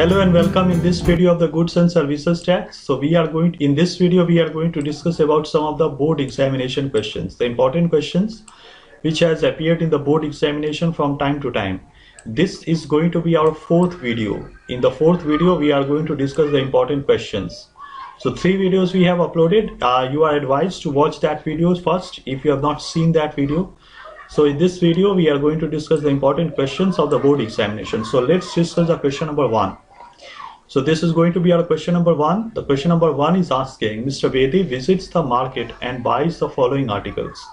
Hello and welcome in this video of the goods and services tax. So in this video we are going to discuss about some of the board examination questions, the important questions which has appeared in the board examination from time to time. This is going to be our fourth video. In the fourth video we are going to discuss the important questions. So 3 videos we have uploaded. You are advised to watch that videos first if you have not seen that video. So in this video we are going to discuss the important questions of the board examination. So let's discuss the question number 1. So this is going to be our question number 1. The question number 1 is asking, Mr. Bedi visits the market and buys the following articles.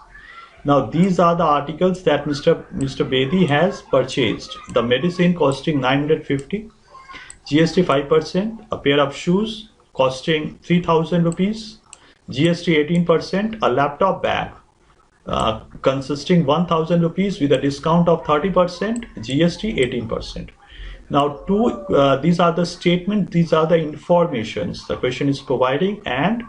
Now these are the articles that Mr. Bedi has purchased. The medicine costing 950, GST 5%, a pair of shoes costing 3000 rupees, GST 18%, a laptop bag consisting 1000 rupees with a discount of 30%, GST 18%. Now these are the statements, these are the informations the question is providing, and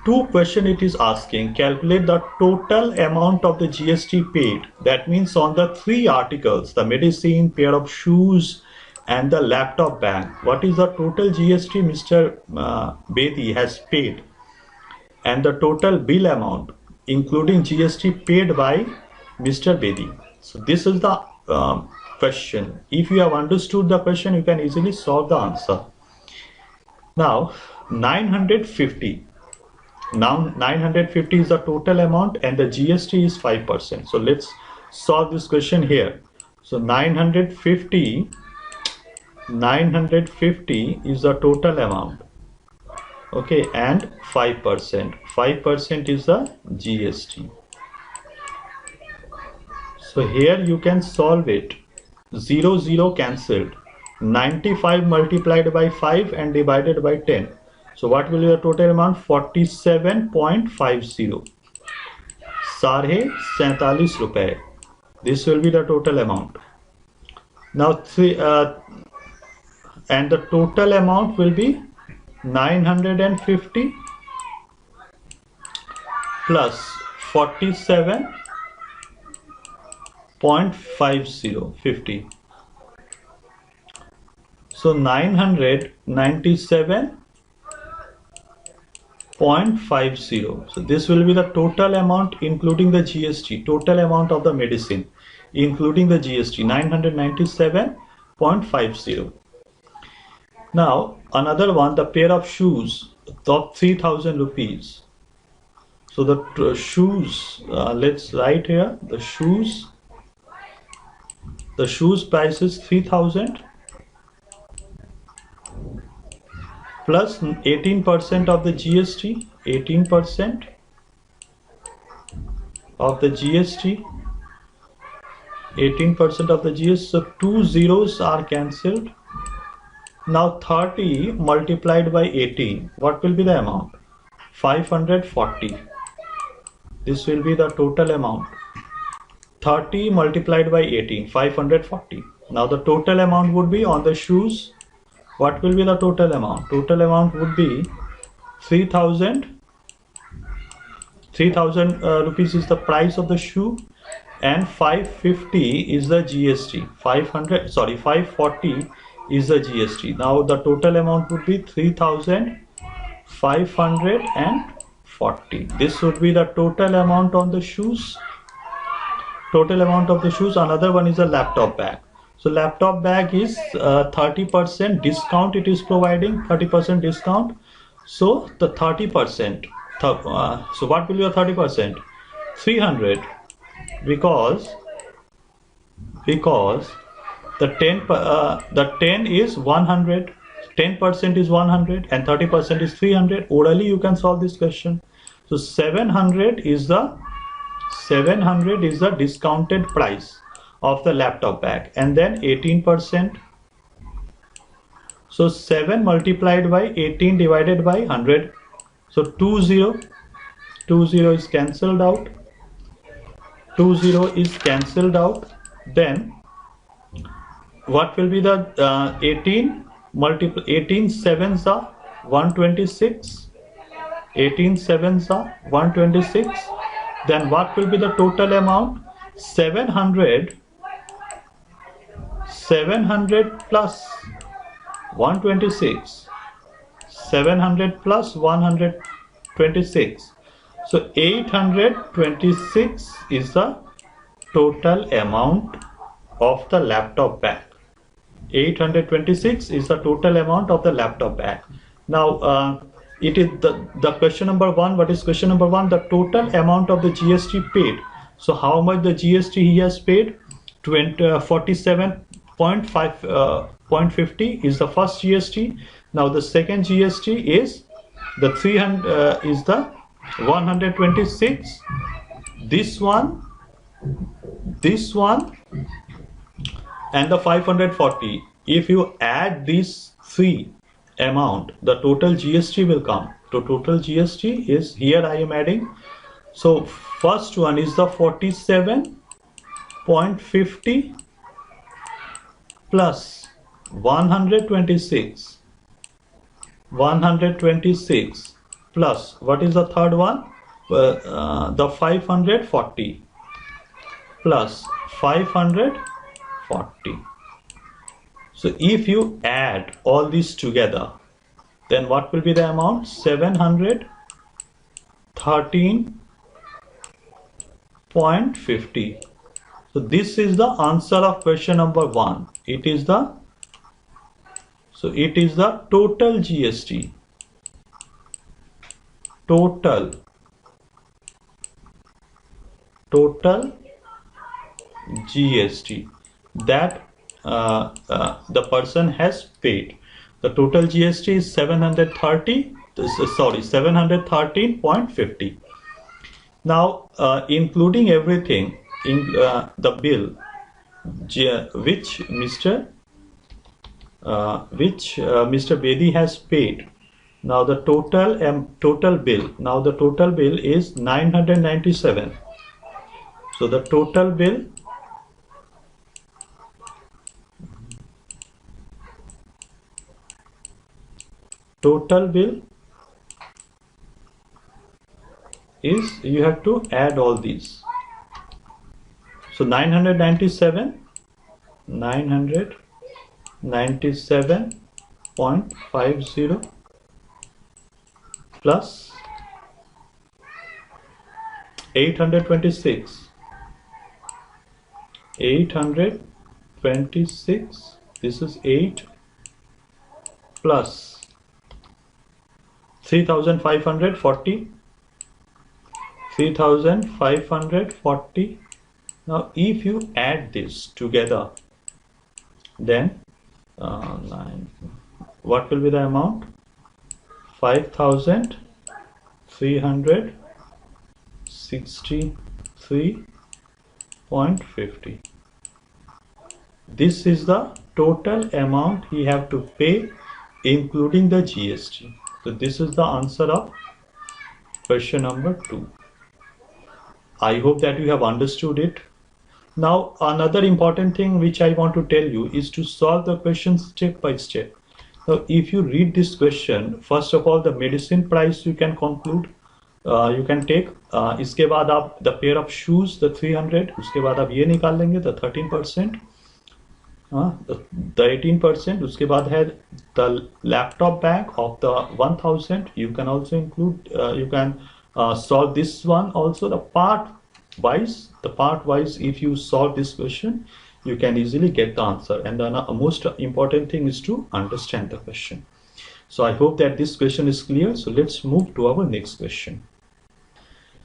2 question it is asking, calculate the total amount of the GST paid. That means on the 3 articles, the medicine, pair of shoes and the laptop bag, what is the total GST Mr. Bedi has paid, and the total bill amount including GST paid by Mr. Bedi. So this is the question. If you have understood the question, you can easily solve the answer. Now 950. Now 950 is the total amount and the GST is 5%. So let's solve this question here. So 950 is the total amount. Okay, and 5% is the GST. So here you can solve it. 0 0 cancelled, 95 multiplied by 5 and divided by 10. So what will be the total amount? 47.50, 47 rupees. This will be the total amount. Now and the total amount will be 950 plus 47.50. So 997.50. So this will be the total amount including the GST, total amount of the medicine including the GST, 997.50. Now another one, the pair of shoes of 3000 rupees. So the shoes, let's write here the shoes. The shoes price is 3000 plus 18% of the GST, 18% of the GST, 18% of the GST. So 2 zeros are cancelled. Now 30 multiplied by 18, what will be the amount? 540. This will be the total amount. 30 multiplied by 18, 540. Now the total amount would be on the shoes. What will be the total amount? Total amount would be 3000 rupees is the price of the shoe, and 550 is the GST. 540 is the GST. Now the total amount would be 3540. This would be the total amount on the shoes. Total amount of the shoes. Another one is a laptop bag. So laptop bag is 30% discount it is providing, 30% discount. So the 30%, so what will be the 30%? 300, because the 10 is 100, 10% is 100 and 30% is 300. Orally you can solve this question. So 700 is the discounted price of the laptop bag, and then 18%. So 7 multiplied by 18 divided by 100. So 20 is cancelled out. 20 is cancelled out. Then what will be the 18 sevens are 126. 18 sevens are 126. Then what will be the total amount? 700 plus 126, 700 plus 126. So 826 is the total amount of the laptop bag. 826 is the total amount of the laptop bag. Now it is the question number one. What is question number one? The total amount of the GST paid. So how much the GST he has paid? 47.50 is the first GST. Now the second GST is the 300 is the 126. This one, and the 540. If you add these three amount, the total GST will come. So total GST is here I am adding. So first one is the 47.50 plus 126 plus what is the third one? The 540 plus 540. So if you add all these together, then what will be the amount? 713.50. So this is the answer of question number one. It is the total GST. Total GST that the person has paid. The total GST is 713.50. Now including everything in the bill which Mr. Bedi has paid. Now the total bill. Now the total bill is 997. So the total bill is, you have to add all these. So 997.50 plus 826. This is 8 plus 3,540. Now if you add this together, then what will be the amount? 5,363.50. This is the total amount he have to pay including the GST. So this is the answer of question number 2. I hope that you have understood it. Now another important thing which I want to tell you is to solve the question step by step. Now if you read this question, first of all the medicine price you can conclude, you can take. इसके बाद आप the pair of shoes the 300, उसके बाद आप ये निकाल लेंगे the 13%, the 18%. उसके बाद है the laptop bag of the 1000. You can also include, you can solve this one also, the part wise. If you solve this question, you can easily get the answer. And the most important thing is to understand the question. So I hope that this question is clear. So let's move to our next question.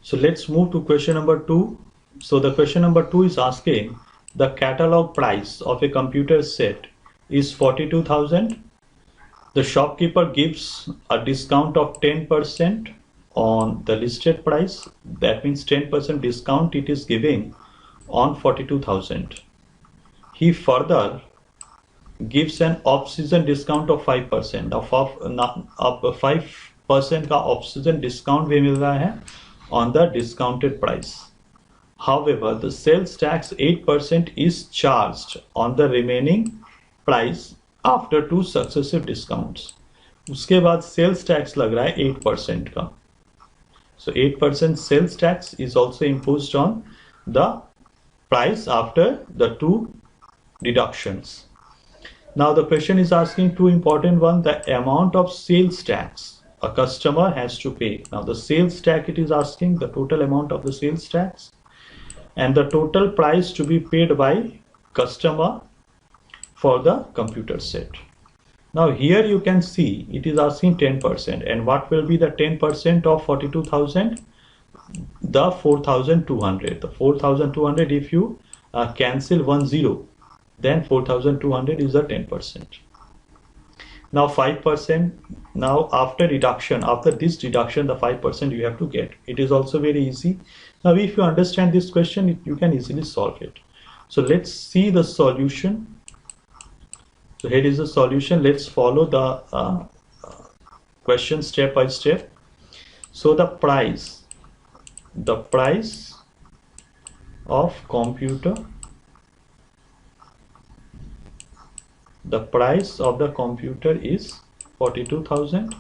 So let's move to question number 2. So the question number 2 is asking, the catalog price of a computer set is 42,000. The shopkeeper gives a discount of 10% on the listed price. That means 10% discount it is giving on 42,000. He further gives an off-season discount of 5%. Of 5% का off-season discount भी मिल रहा है on the discounted price. However, the sales tax 8% is charged on the remaining price after 2 successive discounts. उसके बाद sales tax लग रहा है 8% का. So 8% sales tax is also imposed on the price after the 2 deductions. Now the question is asking two important ones: the amount of sales tax a customer has to pay. Now the sales tax, it is asking the total amount of the sales tax and the total price to be paid by customer for the computer set. Now here you can see it is asking 10%, and what will be the 10% of 42,000? The 4,200. The 4,200, if you cancel 10, then 4,200 is the 10%. Now 5%. Now after deduction, after this deduction, the 5% you have to get. It is also very easy. Now if you understand this question, you can easily solve it. So let's see the solution. So here is the solution. Let's follow the question step by step. So the price of computer, the price of the computer is 42,000.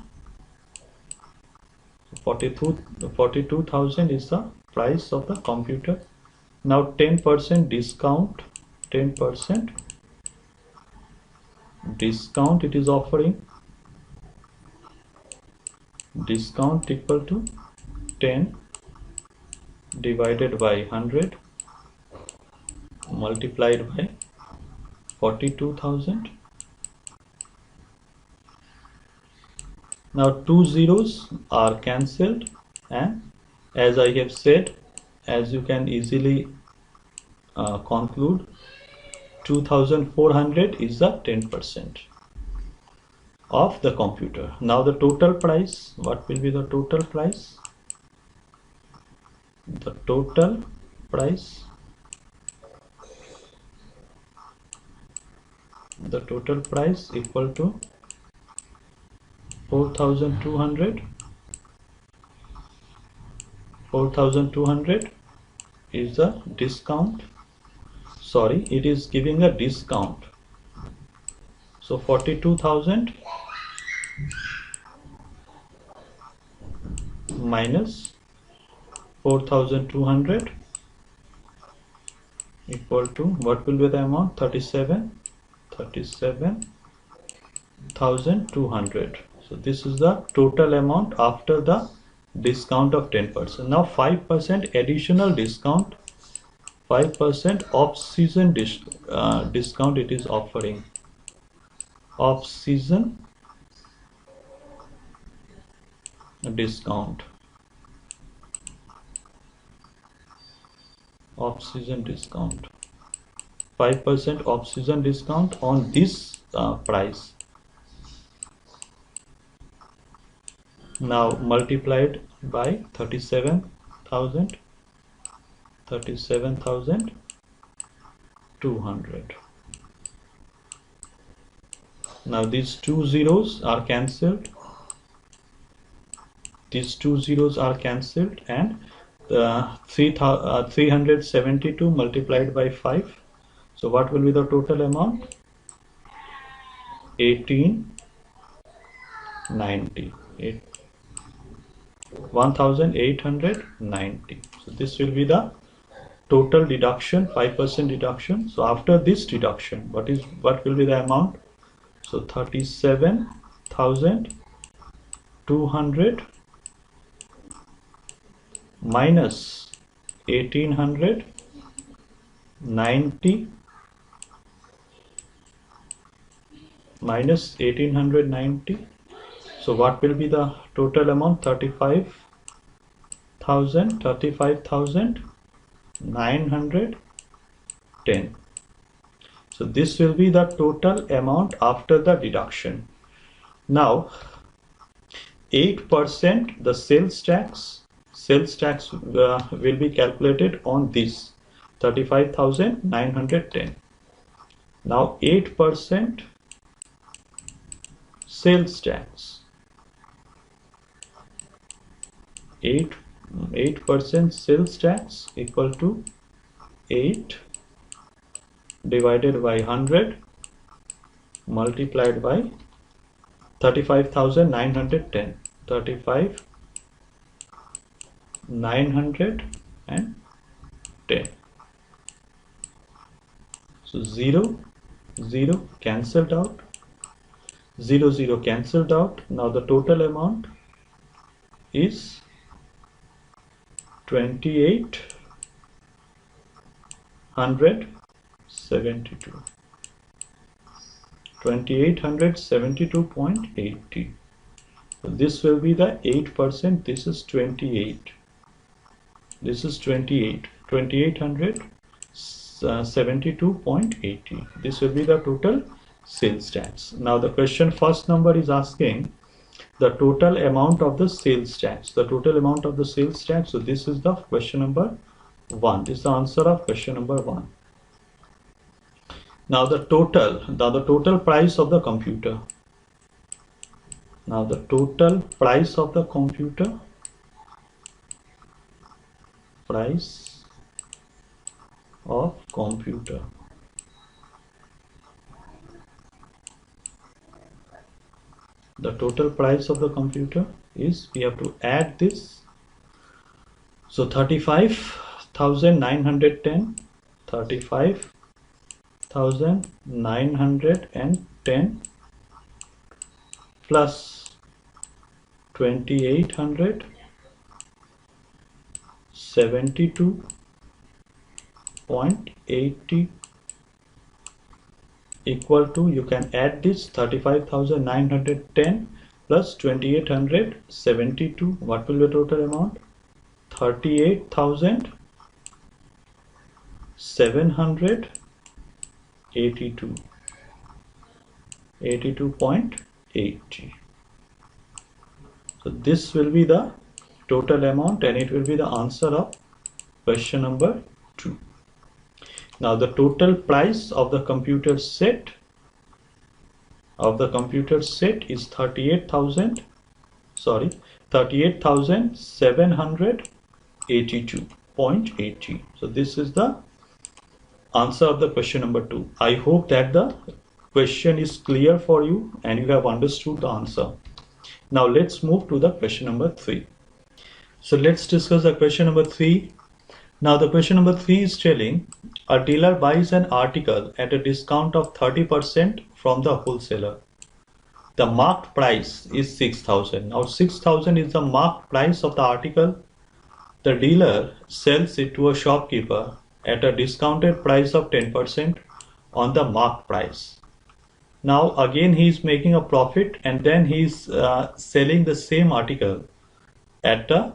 42,000 is the price of the computer. Now 10% discount, 10% discount it is offering. Discount equal to 10 divided by 100 multiplied by 42,000. Now two zeros are cancelled, and as I have said, as you can easily conclude, 2,400 is the 10% of the computer. Now the total price, what will be the total price? The total price, the total price equal to 4,200. 4,200 is the discount. Sorry, it is giving a discount. So 42,000 minus 4,200 equal to, what will be the amount? 37,200. So this is the total amount after the discount of 10%. Now 5% additional discount, 5% off-season discount it is offering. Off-season discount. Off-season discount. 5% off-season discount on this price. Now multiplied by 37,000. 37,200. Now these two zeros are cancelled. These two zeros are cancelled, and 372 multiplied by 5. So what will be the total amount? 1890. 1,890. So this will be the total deduction, 5% deduction. So after this deduction, what will be the amount? So 37,200 minus 1890 minus 1890. So what will be the total amount? 35,910. So this will be the total amount after the deduction. Now 8%, the sales tax will be calculated on this 35,910. Now 8% sales tax, 8% sales tax equal to 8 divided by 100 multiplied by 35,910. 35,910. So 0 0 cancelled out, 0 0 cancelled out. Now the total amount is 2872, 2872.80. So this will be the 8%. This is 28. This is 28. 2872.80. This will be the total sales tax. Now the question first number is asking the total amount of the sales tax. The total amount of the sales tax. So this is the question number 1. This is the answer of question number 1. Now the total price of the computer. Now the total price of the computer. Price of computer. The total price of the computer is, we have to add this. So 35,910, 35,910 plus 2872.80 equal to, you can add this 35,910 plus 2872. What will be the total amount? 38,782. 82.80. So this will be the total amount and it will be the answer of question number 2. Now the total price of the computer set is 38,782.80. So this is the answer of the question number 2. I hope that the question is clear for you and you have understood the answer. Now let's move to the question number 3. So let's discuss the question number 3. Now the question number 3 is telling a dealer buys an article at a discount of 30% from the wholesaler. The marked price is 6,000. Now 6,000 is the marked price of the article. The dealer sells it to a shopkeeper at a discounted price of 10% on the marked price. Now again he is making a profit and then he is selling the same article at a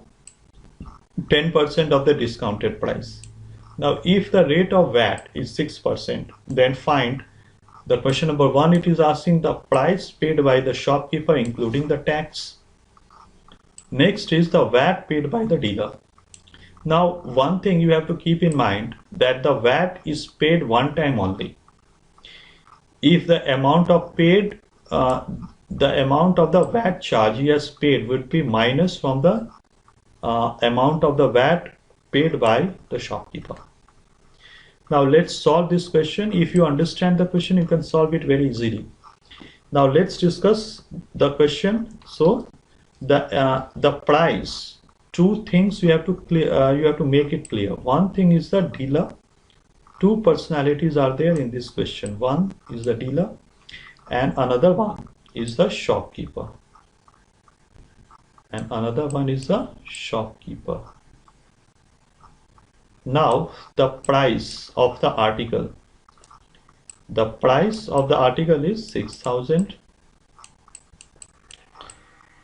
10% of the discounted price. Now if the rate of VAT is 6%, then find the question number 1. It is asking the price paid by the shopkeeper including the tax. Next is the VAT paid by the dealer. Now one thing you have to keep in mind, that the VAT is paid one time only. If the amount of paid, the amount of the VAT charge he has paid would be minus from the amount of the VAT paid by the shopkeeper. Now let's solve this question. If you understand the question, you can solve it very easily. Now let's discuss the question. So the price, two things you have to clear, you have to make it clear. One thing is the dealer. Two personalities are there in this question. One is the dealer and another one is the shopkeeper. And another one is the shopkeeper. Now the price of the article. The price of the article is 6,000.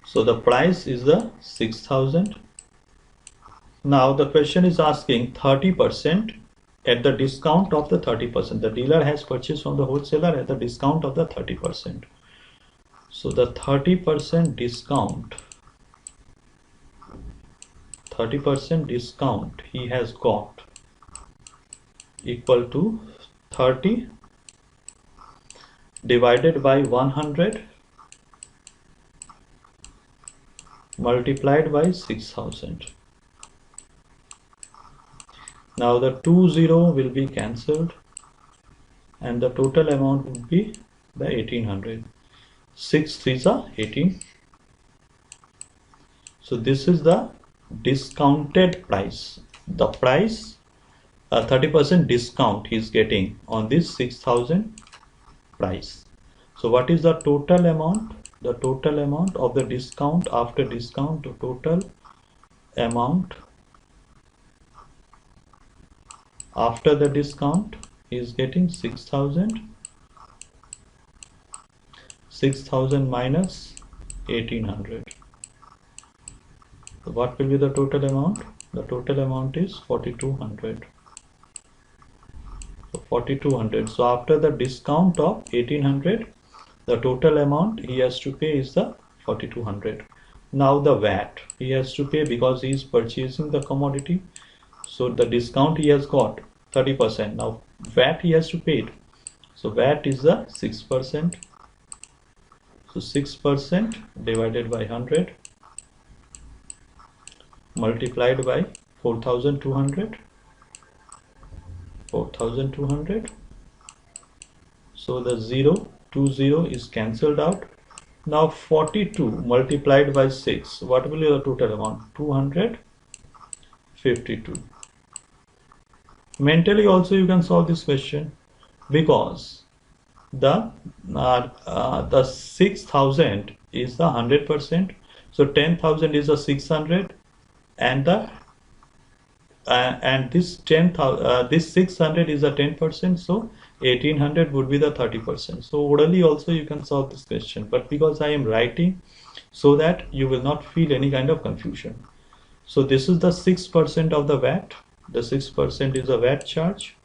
So the price is the 6,000. Now the question is asking 30% at the discount of the 30%. The dealer has purchased from the wholesaler at the discount of the 30%. So the 30% discount. 30% discount he has got equal to 30 divided by 100 multiplied by 6,000. Now the 20 will be cancelled and the total amount would be the 1800. 6 3s are 18. So this is the discounted price. The price, 30% discount he is getting on this 6,000 price. So what is the total amount? The total amount of the discount after discount, the total amount after the discount is getting 6,000. 6,000 minus 1,800. So what will be the total amount? The total amount is 4,200. So 4,200. So after the discount of 1,800, the total amount he has to pay is the 4,200. Now the VAT he has to pay because he is purchasing the commodity. So the discount he has got 30%. Now VAT he has to pay it. So VAT is the 6%. So 6% divided by 100 multiplied by 4,200. 4,200. So the 0 is cancelled out. Now 42 multiplied by 6. What will be the total amount? 252. Mentally also you can solve this question because the 6,000 is the 100%. So 10,000 is the 600, and the and this 10,000 this 600 is a 10%. So 1,800 would be the 30%. So orally also you can solve this question, but because I am writing so that you will not feel any kind of confusion. So this is the 6% of the VAT. The 6% is a VAT charge,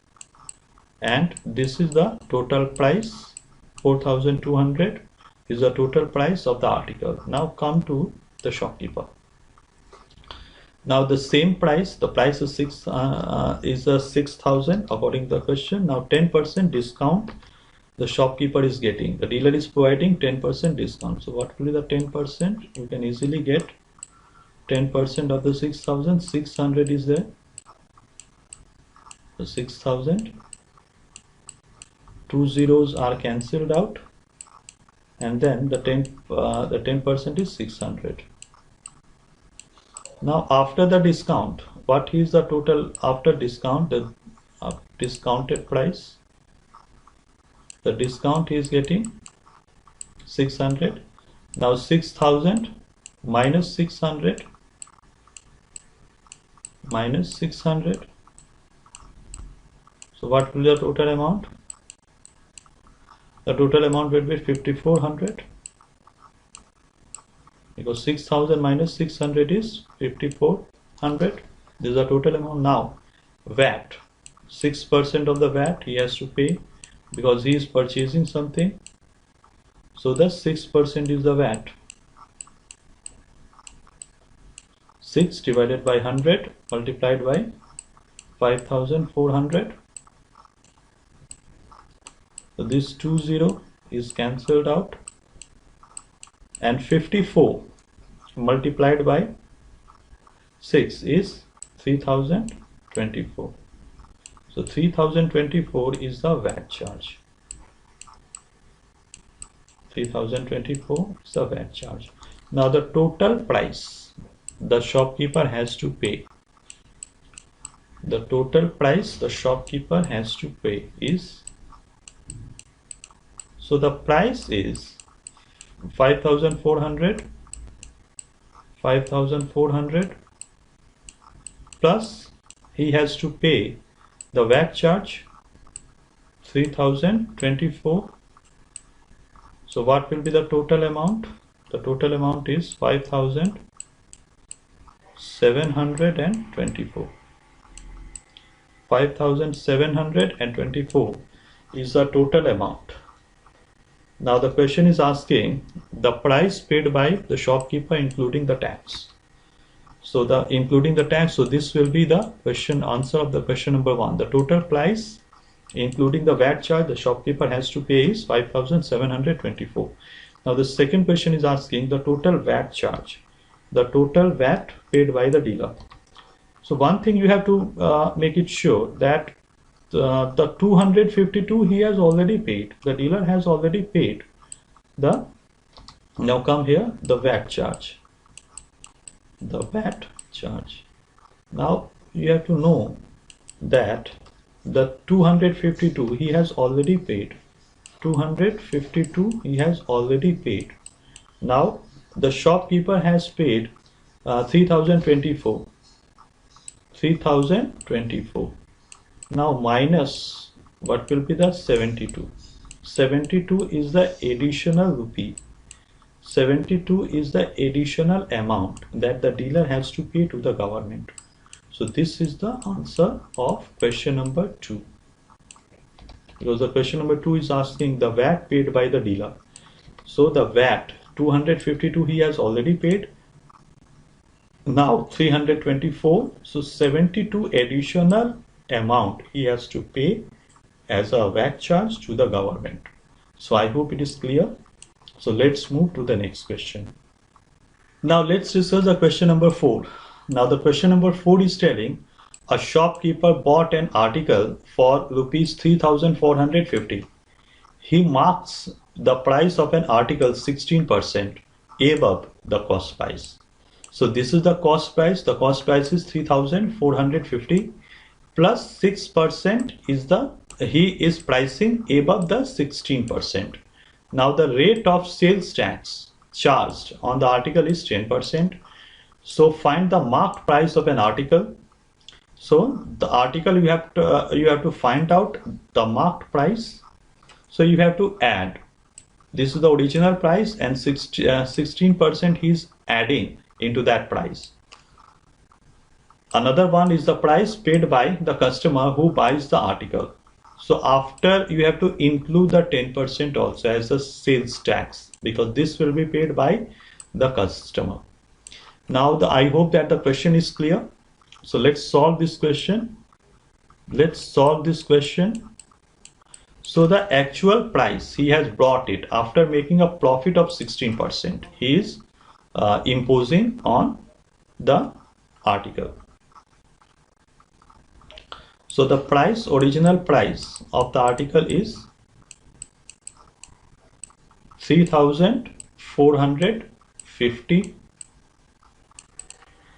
and this is the total price. 4,200 is the total price of the article. Now come to the shopkeeper. Now the same price, the price is 6,000 according to the question. Now 10% discount the shopkeeper is getting. The dealer is providing 10% discount. So what will be the 10%? You can easily get 10% of the 6,000. 600 is there. So 6,000. 2 zeros are cancelled out, and then the 10% is 600. Now after the discount, what is the total after discount? The discounted price. The discount is getting 600. Now 6,000 minus 600 minus 600. So what will be the total amount? The total amount will be 5,400, because 6,000 minus 600 is 5,400. This is the total amount. Now VAT, 6% of the VAT he has to pay because he is purchasing something. So the 6% is the VAT. 6 divided by 100 multiplied by 5,400. So this 20 is cancelled out, and 54 multiplied by 6 is 3,024. So 3,024 is the VAT charge. 3,024 is the VAT charge. Now the total price the shopkeeper has to pay. The total price the shopkeeper has to pay is, so the price is 5,400 plus he has to pay the VAT charge 3,024. So what will be the total amount? The total amount is 5,724. 5,724 is the total amount. Now the question is asking the price paid by the shopkeeper including the tax. So the including the tax, so this will be the question answer of the question number 1. The total price including the VAT charge the shopkeeper has to pay is 5,724. Now the second question is asking the total VAT charge, the total VAT paid by the dealer. So one thing you have to make it sure that the 252 he has already paid. The dealer has already paid the, now come here, the VAT charge. The VAT charge. Now you have to know that the 252 he has already paid. 252 he has already paid. Now the shopkeeper has paid 3024. Now minus what will be the 72. 72 is the additional rupee. 72 is the additional amount that the dealer has to pay to the government. So this is the answer of question number 2. Because the question number 2 is asking the VAT paid by the dealer. So the VAT 252 he has already paid. Now 324. So 72 additional amount he has to pay as a VAT charge to the government. So I hope it is clear. So let's move to the next question. Now let's discuss the question number 4. Now the question number 4 is telling a shopkeeper bought an article for rupees 3450. He marks the price of an article 16% above the cost price. So this is the cost price. The cost price is 3450 plus 6% is the he is pricing above the 16%. Now the rate of sales tax charged on the article is 10%. So find the marked price of an article. So the article you have to find out the marked price. So you have to add. This is the original price and 16% he is adding into that price. Another one is the price paid by the customer who buys the article. So after you have to include the 10% also as a sales tax, because this will be paid by the customer. Now I hope that the question is clear. So let's solve this question. So the actual price he has brought it after making a profit of 16%. He is imposing on the article. So the original price of the article is 3450.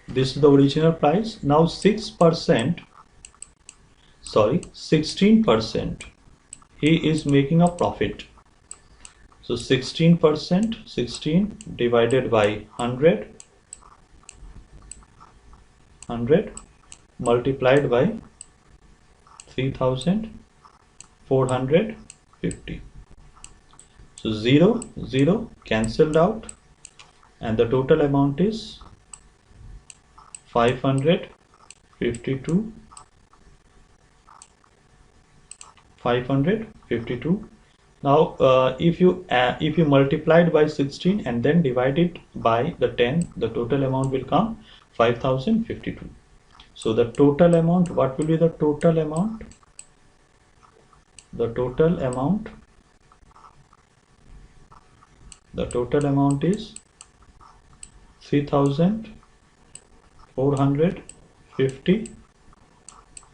This is the original price. Now 16% he is making a profit. So 16%, 16 divided by 100 multiplied by 3450. So 0 cancelled out and the total amount is 552. Now if you multiply it by 16 and then divide it by the 10, the total amount will come 5052. So the total amount, what will be the total amount? The total amount is 3450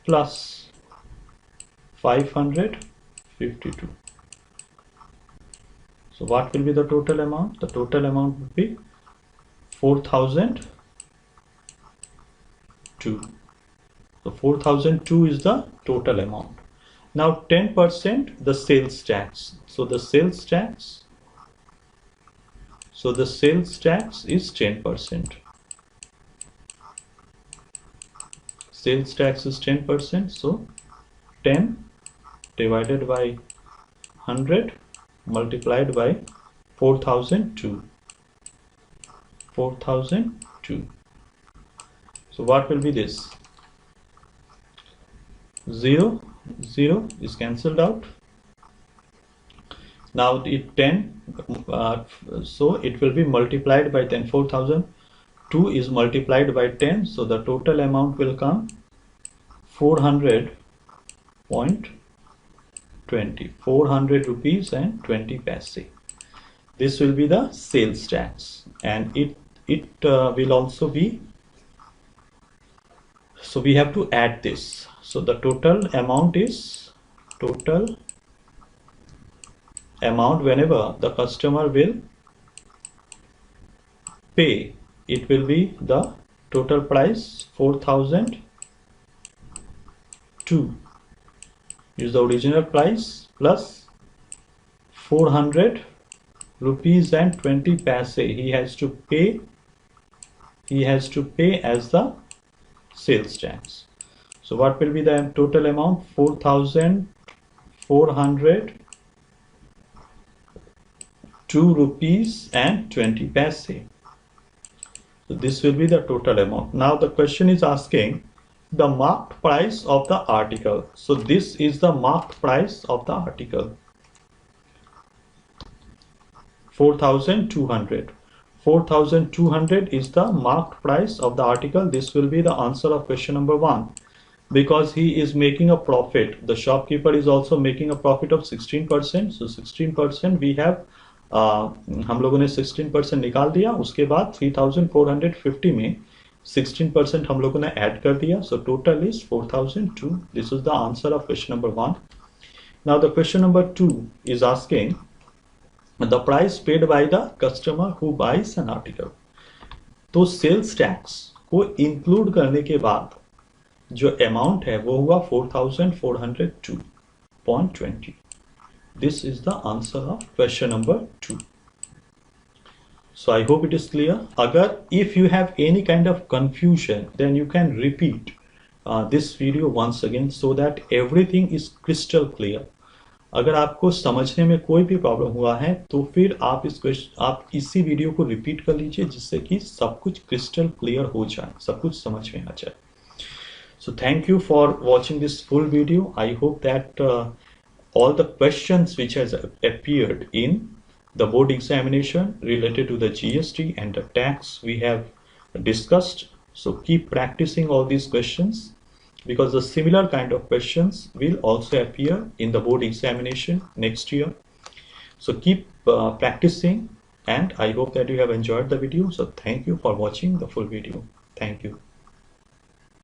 plus 552. So what will be the total amount? The total amount would be 4002. So 4002 is the total amount. Now 10% the sales tax. So the sales tax is 10%. Sales tax is 10%. So 10 divided by 100 multiplied by 4002. So what will be this? 0 is cancelled out. Now it 10, so it will be multiplied by 10. 4002 is multiplied by 10, so the total amount will come 400 rupees and 20 paise. This will be the sales tax, and it will also be, so we have to add this. So the total amount whenever the customer will pay, it will be the total price 4002 is the original price plus 400 rupees and 20 paise he has to pay as the sales tax. So what will be the total amount? 4,402 rupees and 20 paise. So this will be the total amount. Now the question is asking the marked price of the article. So this is the marked price of the article. 4,200. 4,200 is the marked price of the article. This will be the answer of question number 1. Because he is making a profit, the shopkeeper is also making a profit of 16%. So 16% we have हम लोगों ने 16% निकाल दिया, उसके बाद 3,450 में 16% हम लोगों ने ऐड कर दिया. So total is 4,002. This is the answer of question number 1. Now the question number 2 is asking the price paid by the customer who buys an article. तो सेल्स टैक्स को इंक्लूड करने के बाद जो अमाउंट है वो हुआ 4,402.20. This is the answer of question number 2. So I hope it is clear. Agar if you have any kind of confusion, then you can repeat this video once again so that everything is crystal clear. अगर आपको समझने में कोई भी problem हुआ है तो फिर आप इसी वीडियो को रिपीट कर लीजिए जिससे कि सब कुछ क्रिस्टल क्लियर हो जाए, सब कुछ समझ में आ जाए. So thank you for watching this full video. I hope that all the questions which has appeared in the board examination related to the GST and the tax we have discussed. So keep practicing all these questions because the similar kind of questions will also appear in the board examination next year. So keep practicing, and I hope that you have enjoyed the video. So thank you for watching the full video. Thank you.